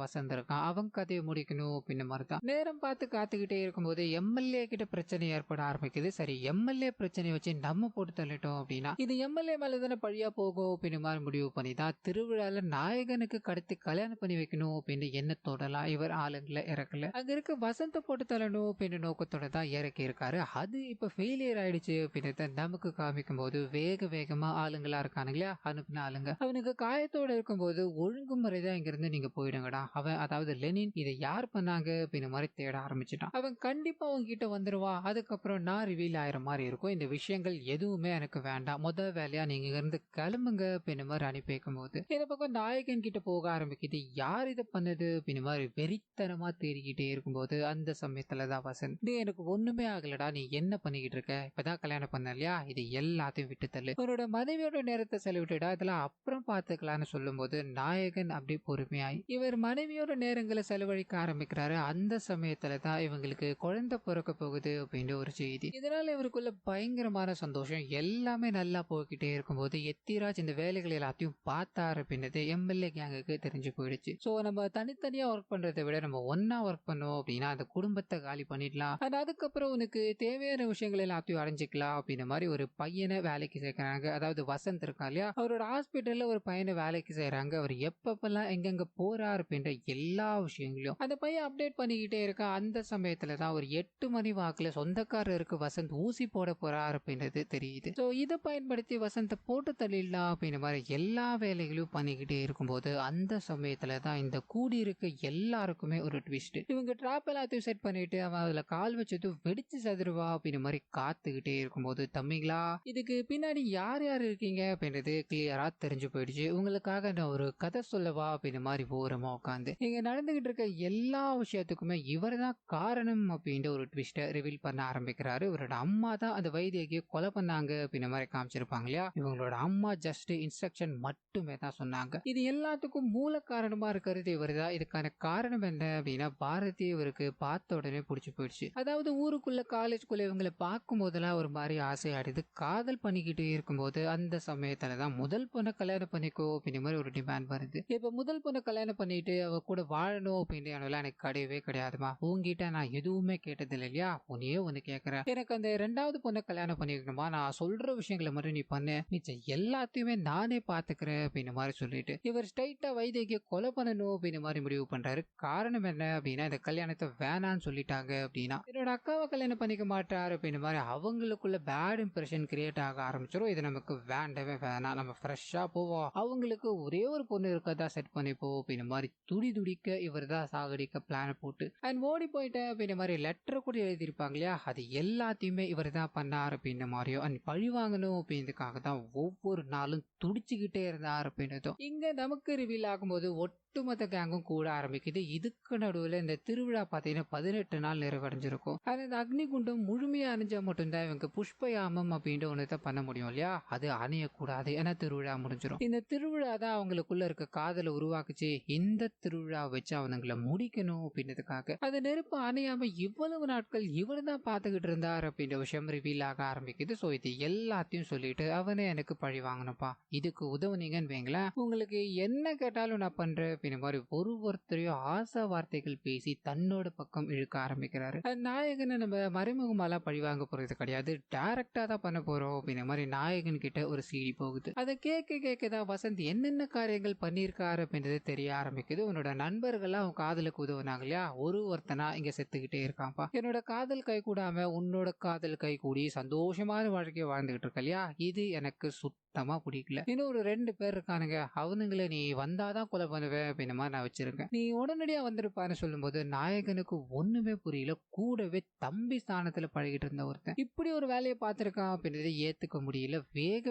வசந்த் இருக்கான், அவங்க கதையை முடிக்கணும் அப்படின்ற மாதிரி தான் நேரம் பார்த்து காத்துக்கிட்டே இருக்கும்போது எம்எல்ஏ கிட்ட பிரச்சனை ஏற்பட ஆரம்பிக்குது. சரி, எம்எல்ஏ பிரச்சனையை வச்சு நம்ம போட்டு தள்ளிட்டோம் அப்படின்னா இது எம்எல்ஏ மேல தானே பழியா போகும் அப்படின்ற மாதிரி முடிவு பண்ணி தான் திருவிழால நாயகனுக்கு கடத்தி கல்யாணம் பண்ணி வைக்கணும் அப்படின்னு எண்ணத்தோடலாம் இவர் ஆளுங்களை இறக்கல. அங்க இருக்க வசந்த போட்டு தள்ளணும் அப்படின்னு நோக்கத்தோட தான் இறக்கி இருக்காரு. அது இப்ப ஃபெயிலியர் ஆயிடுச்சு அப்படின்னு நமக்கு காமிக்கும் போது வேக வேகமா ஆளுங்களா இருக்கானுங்களா அனுப்பின ஆளுங்க, அவனுக்கு காயத்தோட இருக்கும்போது ஒழுங்குமுறை தான் இங்க இருந்து நீங்க போயிடுங்கடா, அவன் அதாவது லெனின் இதை யார் பண்ணாங்க அப்படின்னு மாதிரி தேட ஆரம்பிச்சுட்டான். அவன் கண்டிப்பா அவங்க கிட்ட வந்துருவான். அதுக்கப்புறம் நான் ரிவீல் ஆயிர மாதிரி இருக்கும். இந்த விஷயங்கள் எதுவுமே எனக்கு வேண்டாம், முதல் வேலையா நீங்க இங்க இருந்து கிளம்புங்க அப்படின்னு மாதிரி அனுப்பி வைக்கும் போது இந்த பக்கம் நாயகன் கிட்ட போக ஆரம்பிக்குது, யார் இதை பண்ணது அப்படின்னு மாதிரி வெறித்தனமா தேடிக்கிட்டே இருக்கும்போது அந்த சமயத்துலதான் வசந்த், டேய் எனக்கு ஒண்ணுமே ஆகலடா, நீ என்ன பண்ணிக்கிட்டு இருக்க, இப்பதான் கல்யாணம் பண்ண இல்லையா, இது எல்லாத்தையும் விட்டு தள்ளு, உன்னோட மனைவியோட நேரத்தை செலவிட்டுடா, இதெல்லாம் அப்புறம் பார்த்துக்கலான்னு சொல்லும் போது நாயகன் அப்படி பொறுமையாய் இவர் மனைவியோட நேரங்களை செலவழிக்க ஆரம்பிக்கிறாரு. அந்த சமயத்துல தான் இவங்களுக்கு குழந்தை பிறக்க போகுது அப்படின்ற ஒரு செய்தி. இதனால இவருக்குள்ள பயங்கரமான சந்தோஷம். எல்லாமே நல்லா போய்கிட்டே இருக்கும்போது எத்திராஜ் இந்த வேலைகள் எல்லாத்தையும் பார்த்தாரு அப்படின்றது எம்எல்ஏ கேங்குக்கு தெரிஞ்சு போயிடுச்சு. ஸோ நம்ம தனித்தனியா ஒர்க் பண்றதை விட நம்ம ஒன்னா ஒர்க் பண்ணுவோம் அப்படின்னா அந்த குடும்பத்தை காலி பண்ணிடலாம், அதுக்கப்புறம் உனக்கு தேவையான விஷயங்கள் எல்லாத்தையும் அடைஞ்சிக்கலாம் அப்படின்ற மாதிரி ஒரு பையனை வேலைக்கு சேர்க்கிறாங்க. அதாவது வசந்த் இருக்கா இல்லையா, அவரோட ஹாஸ்பிட்டல்ல ஒரு பையனை வேலைக்கு செய்யறாங்க. அவர் எப்பப்பெல்லாம் எங்கெங்க போறாரு அப்படின்ற எல்லா விஷயங்களையும் அந்த பையன் அப்டேட் பண்ணிக்கிட்டே இருக்கா. அந்த சமயத்துல தான் ஒரு 8 மணி வாக்குல சொந்தக்காரருக்கு வசந்த் ஊசி போட போறாரு அப்படின்றது தெரியுது. ஸோ இதை பயன்படுத்தி வசந்தை போட்டு தள்ளிடலாம் அப்படின்ற மாதிரி எல்லா வேலைகளையும் பண்ணிக்கிட்டே இருக்கும்போது அந்த சமயத்துல தான் இந்த கூடியிருக்க எல்லாருக்குமே ஒரு ட்விஸ்ட். இவங்க ட்ராப் எல்லாத்தையும் செட் பண்ணிட்டு அவன் அதுல கால் வச்சது வெடிச்சு சதுருவா அப்படின்ற மாதிரி காத்துக்கிட்டே இருக்கும்போது, தம்பிங்களா இதுக்கு பின்னாடி யார் யார் இருக்கீங்க அப்படின்றது கிளியரா தெரிஞ்சு போயிடுச்சு. உங்களுக்காக நான் ஒரு கதை சொல்லவா அப்படின்ற மாதிரி ஓரமா உட்காந்து இங்க நடந்துகிட்டு இருக்க எல்லா விஷயத்துக்குமே இவர் தான் காரணம் அப்படின்ற ஒரு ட்விஸ்ட்டை ரிவீல் பண்ண ஆரம்பிக்கிறாரு. இவரோட அம்மா தான் அந்த வைத்தியகியை கொலை பண்ணாங்க அப்படின்ற மாதிரி காமிச்சிருப்பாங்க இல்லையா, இவங்களோட அம்மா ஜஸ்ட் இன்ஸ்ட்ரக்ஷன் மட்டுமே தான் சொன்னாங்க. இது எல்லாத்துக்கும் மூல காரணமா இருக்கிறது இவர் தான். இதுக்கான காரணம் என்ன அப்படின்னா, பாரதி இவருக்கு பார்த்த உடனே பிடிச்சி போயிடுச்சு. அதாவது ஊருக்குள்ள காலேஜ்குள்ள இவங்களை பார்க்கும் போதெல்லாம் ஒரு மாதிரி ஆசையாடுது. காதல் பண்ணிக்கிட்டு இருக்கும்போது அந்த சமயத்துல தான் முதல் பொண்ணை கல்யாணம் பண்ணிக்கோ அப்படின்ற மாதிரி ஒரு டிமாண்ட் வருது. இப்ப முதல் பொண்ணை கல்யாணம் பண்ணிட்டு அவ கூட வாழணும் அப்படின்னு எனக்கு கிடையவே கிடையாதுமா, உங்ககிட்ட நான் எதுவுமே கேட்டது இல்லை இல்லையா, உன்னையே ஒண்ணு கேட்கறேன், எனக்கு அந்த 2வது பொண்ணை கல்யாணம் பண்ணிக்கணுமா, நான் சொல்ற விஷயங்களை மட்டும் நீ பண்ணு, மிச்சம் எல்லாத்தையுமே நானே பாத்துக்கிறேன் அப்படின்ற மாதிரி சொல்லிட்டு இவர் ஸ்ட்ரைட்டா வைத்தியகியை கொலை பண்ணணும் அப்படின்ற மாதிரி முடிவு பண்றாரு. காரணம் என்ன அப்படின்னா, இந்த கல்யாணத்தை வேணான்னு சொல்லிட்டாங்க அப்படின்னா என்னோட அக்காவை கல்யாணம் பண்ணிக்க மாட்டாரு அப்படின்ற மாதிரி அவங்களுக்குள்ள பேட் இம்ப்ரெஷன் கிரியேட் ஆக ஆரம்பிச்சிடும். இது நமக்கு வேண்டவே வேணாம், நம்ம ஃப்ரெஷ்ஷா போவோம், அவங்களுக்கு ஒரே ஒரு பொண்ணு இருக்கதா செட் பண்ணிப்போம் அப்படின்ற மாதிரி துடி துடிக்க இவர் தான் சாகடிக்க பிளான் போட்டு அண்ட் ஓடி போயிட்டேன் அப்படின்ற மாதிரி லெட்டர் கூட எழுதியிருப்பாங்க இல்லையா, அது எல்லாத்தையுமே இவர் தான் பண்ணார் அப்படின்ற மாதிரியும் அண்ட் பழி வாங்கணும் அப்படின்றதுக்காக தான் ஒவ்வொரு நாளும் துடிச்சுக்கிட்டே இருந்தார் அப்படின்றதும் இங்க நமக்கு ரிவீல் ஆகும்போது ஒட்டுமொத்த கேங்கும் கூட ஆரம்பிக்குது. இதுக்கு நடுவில் இந்த திருவிழா பார்த்தீங்கன்னா 18 நாள் நிறைவடைஞ்சிருக்கும். அந்த அக்னி குண்டம் முழுமையா அணிஞ்சா மட்டும்தான் இவங்க புஷ்பயாமம் அப்படின்ற ஒன்று தான் பண்ண முடியும் இல்லையா, அது அணையக்கூடாது, ஏன்னா திருவிழா முடிஞ்சிடும். வந்துரும். இந்த திருவிழா தான் அவங்களுக்குள்ள இருக்க காதலை உருவாக்குச்சு. இந்த திருவிழா வச்சு அவனுங்களை முடிக்கணும் அப்படின்றதுக்காக அந்த நெருப்பு அணையாம இவ்வளவு நாட்கள் இவரு தான் பார்த்துக்கிட்டு இருந்தார் அப்படின்ற விஷயம் ரிவீல் ஆக ஆரம்பிக்குது. ஸோ இது எல்லாத்தையும் சொல்லிட்டு அவனே எனக்கு பழி வாங்கணும்ப்பா, இதுக்கு உதவுனீங்கன்னு வைங்களேன், உங்களுக்கு என்ன கேட்டாலும் நான் பண்றேன் அப்படின்ற மாதிரி ஒருத்தரையும் ஆசை வார்த்தைகள் பேசி தன்னோட பக்கம் இழுக்க ஆரம்பிக்கிறாரு. நாயகனை நம்ம மறைமுகமாலாம் பழி வாங்க போறது கிடையாது, டைரக்டா தான் பண்ண போறோம் அப்படின்ற மாதிரி நாயகன் கிட்ட ஒரு சீடி போகுது. அதை கேட்க வசந்த் என்னென்ன காரியங்கள் பண்ணியிருக்காரு அப்படின்றது தெரிய ஆரம்பிக்குது. உன்னோட நண்பர்கள்லாம் அவன் காதலுக்கு உதவுனாங்க இல்லையா, ஒருத்தனா இங்க செத்துக்கிட்டே இருக்கான்ப்பா. என்னோட காதல் கை கூடாம உன்னோட காதல் கை கூடி சந்தோஷமான வாழ்க்கையை வாழ்ந்துகிட்டு இருக்க இல்லையா, இது எனக்கு சுத்தமா பிடிக்கல. இன்னும் ஒரு 2 பேர் இருக்கானுங்க, அவனுங்களை நீ வந்தாதான் கொலை பண்ணுவேன் அப்படின்ற மாதிரி நான் வச்சிருக்கேன், நீ உடனடியா வந்திருப்பான்னு சொல்லும்போது நாயகனுக்கு ஒண்ணுமே புரியல. கூடவே தம்பி ஸ்தானத்துல பழகிட்டு இருந்த ஒருத்தன் இப்படி ஒரு வேலையை பார்த்திருக்கான் அப்படின்றத ஏத்துக்க முடியல.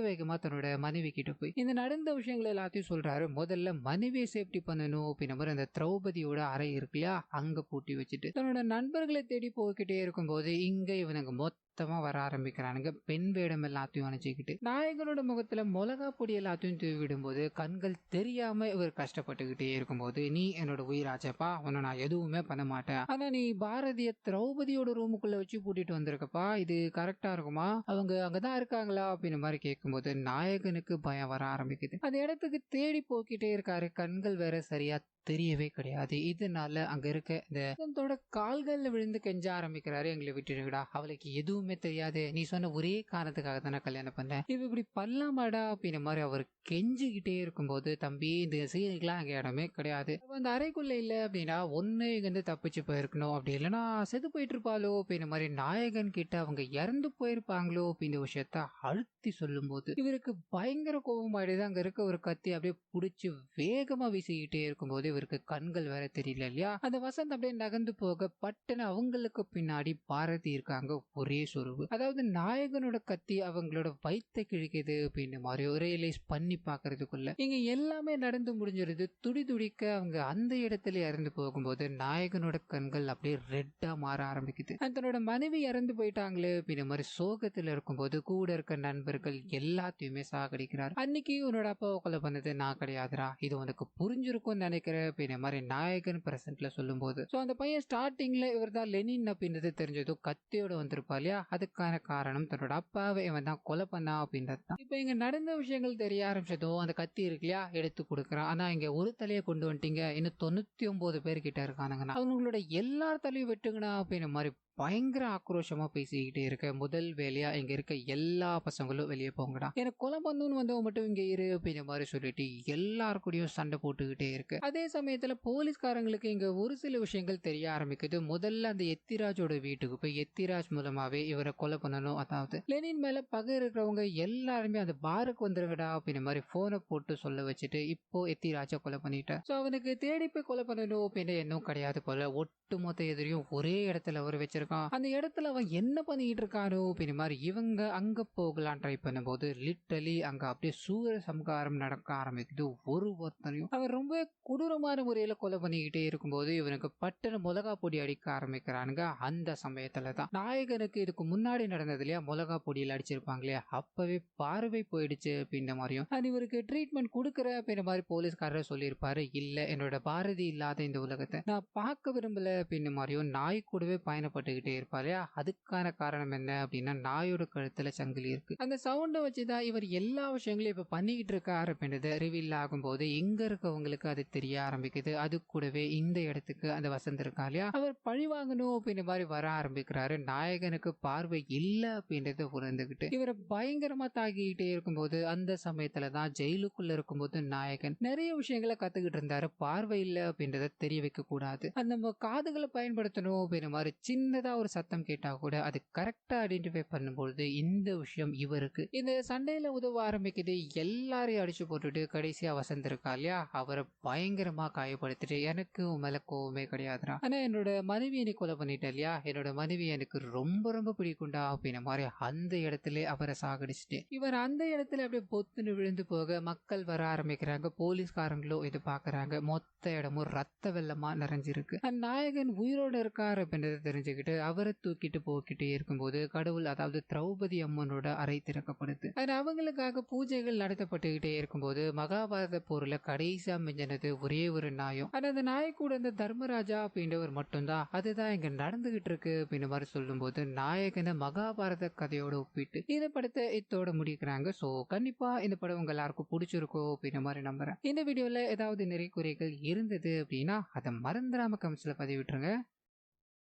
வேகமா தன்னோட மனைவி கிட்ட போய் இந்த நடந்த விஷயங்கள் எல்லாத்தையும் சொல்றாரு. முதல்ல மனைவியை சேஃப்டி பண்ணணும் அப்படின்ற மாதிரி அந்த திரௌபதியோட அறை இருக்கு இல்லையா, அங்க பூட்டி வச்சுட்டு தன்னோட நண்பர்களை தேடி போய்கிட்டே இருக்கும்போது இங்க இவனுங்க மொத்தமா வர ஆரம்பிக்கிறானுங்க. பெண் வேடம் எல்லாத்தையும் அணைச்சிக்கிட்டு நாயகனோட முகத்துல மிளகா பொடி எல்லாத்தையும் தூவி விடும்போது கண்கள் தெரியாம இவர் கஷ்டப்பட்டுக்கிட்டே இருக்கும்போது, நீ என்னோட உயிராச்சப்பா, உன்னை நான் எதுவுமே பண்ண மாட்டேன், ஆனா நீ பாரதிய திரௌபதியோட ரூமுக்குள்ள வச்சு கூட்டிட்டு வந்திருக்கப்பா, இது கரெக்டா இருக்குமா, அவங்க அங்கதான் இருக்காங்களா அப்படின்னு மாதிரி கேட்கும்போது நாயகனுக்கு பயம் வர ஆரம்பிக்குது. அந்த இடத்துக்கு தேடி போக்கிட்டே இருக்காரு, கண்கள் வேற சரியா தெரியவே கிடையாது. இதனால அங்க இருக்க இந்த கால்கள்ல விழுந்து கெஞ்ச ஆரம்பிக்கிறாரு, எங்களை விட்டுடுங்கடா, அவளுக்கு எதுவுமே தெரியாது, நீ சொன்ன ஒரே காரணத்துக்காக தானே கல்யாணம் பண்ணேன், இவ இப்படி பண்ணலாமாடா அப்படின்ற மாதிரி அவர் கெஞ்சிக்கிட்டே இருக்கும்போது, தம்பி இந்த சீனுக்குலாம் அங்க இடமே கிடையாது, அந்த அறைக்குள்ள இல்ல அப்படின்னா ஒன்னு இங்க இருந்து தப்பிச்சு போயிருக்கணும், அப்படி இல்லைன்னா செத்து போயிட்டு இருப்பாளோ அப்படின்ற மாதிரி நாயகன் கிட்ட அவங்க இறந்து போயிருப்பாங்களோ அப்படின்ற விஷயத்த அழுத்தி சொல்லும் போது இவருக்கு பயங்கர கோபமாயிடுது. அங்க இருக்க ஒரு கத்தி அப்படியே புடிச்சு வேகமா வீசிக்கிட்டே இருக்கும்போது இவருக்கு கண்கள் வேற தெரியல இல்லையா, அந்த வசந்த் அப்படியே நகர்ந்து போக பட்டுன்னு அவங்களுக்கு பின்னாடி பாரதி இருக்காங்க, ஒரே சொருவு. அதாவது நாயகனோட கத்தி அவங்களோட வயித்தை கிழிக்குது அப்படின்னு மாதிரி ரியலைஸ் பண்ணி பாக்குறதுக்குள்ள இங்க எல்லாமே நடந்து முடிஞ்சிருது. துடிக்க அவங்க அந்த இடத்துல இறந்து போகும்போது நாயகனோட கண்கள் அப்படியே ரெட்டா மாற ஆரம்பிக்குது. தன்னோட மனைவி இறந்து போயிட்டாங்களே அப்படின்ற மாதிரி சோகத்துல இருக்கும்போது கூட இருக்க நண்பர்கள் எல்லாத்தையுமே சாகடிக்கிறார். அன்னைக்கு உன்னோட அப்பாவை கொலை பண்ணது நான் கிடையாதுரா, இது உனக்கு புரிஞ்சிருக்கும்னு நினைக்கிறேன் அப்படின்ற மாதிரி நாயகன் பிரசன்ட்ல சொல்லும்போது, சோ அந்த பையன் ஸ்டார்டிங்ல இவர் தான் லெனின் அப்படின்றது தெரிஞ்சதும் கத்தியோட வந்திருப்பா இல்லையா, அதுக்கான காரணம் தன்னோட அப்பாவை இவன் தான் கொலை பண்ணா அப்படின்றது தான். இப்ப இங்க நடந்த விஷயங்கள் தெரிய ஆரம்பிச்சதும் அந்த கத்தி இருக்கு இல்லையா எடுத்து கொடுக்குறான். ஆனா இங்க ஒரு தலையை கொண்டு வந்துட்டீங்க, இன்னும் 99 பேர் கிட்ட இருக்கானுங்கண்ணா, அவங்களோட எல்லா தலையும் வெட்டுங்கண்ணா அப்படின்ற மாதிரி பயங்கர ஆக்ரோஷமா பேசிக்கிட்டே இருக்க, முதல் வேலையா இங்க இருக்க எல்லா பசங்களும் வெளியே போங்கடா, எனக்கு கொலை பண்ணணும்னு வந்தவங்க மட்டும் இங்க இரு அப்படின்ற மாதிரி சொல்லிட்டு எல்லாருக்கூடயும் சண்டை போட்டுக்கிட்டே இருக்கு. அதே சமயத்துல போலீஸ்காரங்களுக்கு இங்க ஒரு சில விஷயங்கள் தெரிய ஆரம்பிக்குது. முதல்ல அந்த எத்திராஜோட வீட்டுக்கு போய் எத்திராஜ் மூலமாவே இவரை கொலை பண்ணணும், அதாவது லெனின் மேல பகை இருக்கிறவங்க எல்லாருமே அந்த பாருக்கு வந்துருங்கடா அப்படின்ற மாதிரி போனை போட்டு சொல்ல வச்சுட்டு இப்போ எத்திராஜ கொலை பண்ணிட்டேன். சோ அவனுக்கு தேடி போய் கொலை பண்ணணும் அப்படின்ற எண்ணம் கிடையாது போல. ஒட்டுமொத்த எதிரியும் ஒரே இடத்துல அவர் வச்சிருக்கான். அந்த இடத்துல அவன் என்ன பண்ணிட்டு இருக்கானோ அப்படின்ற மாதிரி இவங்க அங்க போகலாம் ட்ரை பண்ணும்போது லிட்டரலி அங்க அப்படியே சூர சம்காரம் நடக்க ஆரம்பிக்குது. ஒருத்தனையும் அவன் ரொம்ப கொடூரமான முறையில கொலை பண்ணிக்கிட்டே இருக்கும்போது இவனுக்கு பட்டன மிளகா பொடி அடிக்க ஆரம்பிக்கிறானுங்க. அந்த சமயத்துல தான் நாயகனுக்கு இதுக்கு முன்னாடி நடந்தது இல்லையா, மிளகா பொடியில் அடிச்சிருப்பாங்க இல்லையா, அப்பவே பார்வை போயிடுச்சு அப்படின்ற மாதிரியும் அது இவருக்கு ட்ரீட்மெண்ட் கொடுக்குற அப்படின்ற மாதிரி போலீஸ்காரர் சொல்லியிருப்பாரு. இல்ல, என்னோட பாரதி இல்லாத இந்த உலகத்தை நான் பார்க்க விரும்பல அப்படின்ற மாதிரியும் நாய் கூடவே பயணப்பட்டுக்கிட்டே இருப்பாரு. அதுக்கான காரணம் என்ன அப்படின்னா நாயோட கழுத்துல சங்கிலி இருக்கு. அந்த சவுண்டை வச்சுதான் இவர் எல்லா விஷயங்களையும் இப்ப பண்ணிக்கிட்டு இருக்காரு அப்படின்றது ரிவீல் ஆகும்போது இங்க இருக்கவங்களுக்கு அது தெரிய ஆரம்பிக்குது. அது கூடவே இந்த இடத்துக்கு அந்த வசந்த் இருக்கா இல்லையா, அவர் பழி வாங்கணும் அப்படின்ற மாதிரி வர ஆரம்பிக்கிறாரு. நாயகனுக்கு பார்வை இல்ல அப்படின்றத உணர்ந்துகிட்டு இவரை பயங்கரமா தாக்கிக்கிட்டே இருக்கும்போது அந்த சமயத்துலதான் ஜெயிலுக்குள்ள இருக்கும்போது நாயகன் நிறைய விஷயங்களை கத்துக்கிட்டு இருந்தாரு. பார்வை இல்ல அப்படின்றத தெரிய வைக்க கூடாது, அது நம்ம காதுகளை பயன்படுத்தணும் அப்படின்ற மாதிரி சின்னதா ஒரு சத்தம் கேட்டா கூட அது கரெக்டா ஐடென்டிஃபை பண்ணும்போது இந்த விஷயம் இவருக்கு இந்த சண்டையில உதவ ஆரம்பிக்குது. எல்லாரையும் அடிச்சு போட்டுட்டு கடைசியா வசந்த் இருக்கா இல்லையா, அவரை பயங்கரமா காயப்படுத்திட்டு எனக்கு உன் மேல கோவமே கிடையாதுடா, ஆனா என்னோட மனைவியை நீ கொலை பண்ணிட்ட இல்லையா, என்னோட மனைவி எனக்கு ரொம்ப ரொம்ப பிடிக்கும்டா அப்படின்ற மாதிரி அந்த இடத்துல அவரை சாகடிச்சுட்டு இவர் அந்த இடத்துல அப்படியே பொத்துன்னு விழுந்து போக மக்கள் வர ஆரம்பிக்கிறாங்க. போலீஸ்காரங்களும் இது பாக்குறாங்க. மொத்த இடமும் ரத்த வெள்ளமா நிறைஞ்சிருக்கு. நாயகன் உயிரோட இருக்காரு அப்படின்றத தெரிஞ்சுக்கிட்டு கஷ்டப்பட்டு அவரை தூக்கிட்டு போய்கிட்டே இருக்கும்போது கடவுள், அதாவது திரௌபதி அம்மனோட அறை திறக்கப்படுது. அவங்களுக்காக பூஜைகள் நடத்தப்பட்டுக்கிட்டே இருக்கும்போது மகாபாரத போர்ல கடைசியா மிஞ்சினது ஒரே ஒரு நாயம். அந்த நாய் கூட இந்த தர்மராஜா அப்படின்றவர் மட்டும்தான் அதுதான் இங்க நடந்துகிட்டு இருக்கு அப்படின்ற மாதிரி சொல்லும்போது நாயகனை மகாபாரத கதையோட ஒப்பிட்டு இந்த படத்தை இத்தோட முடிக்கிறாங்க. ஸோ கண்டிப்பா இந்த படம் உங்க எல்லாருக்கும் பிடிச்சிருக்கோ அப்படின்ற மாதிரி நம்புறேன். இந்த வீடியோல ஏதாவது நிறைய குறைகள் இருந்தது அப்படின்னா அதை மறந்துடாம கமெண்ட்ஸ்ல பதிவிட்டுருங்க.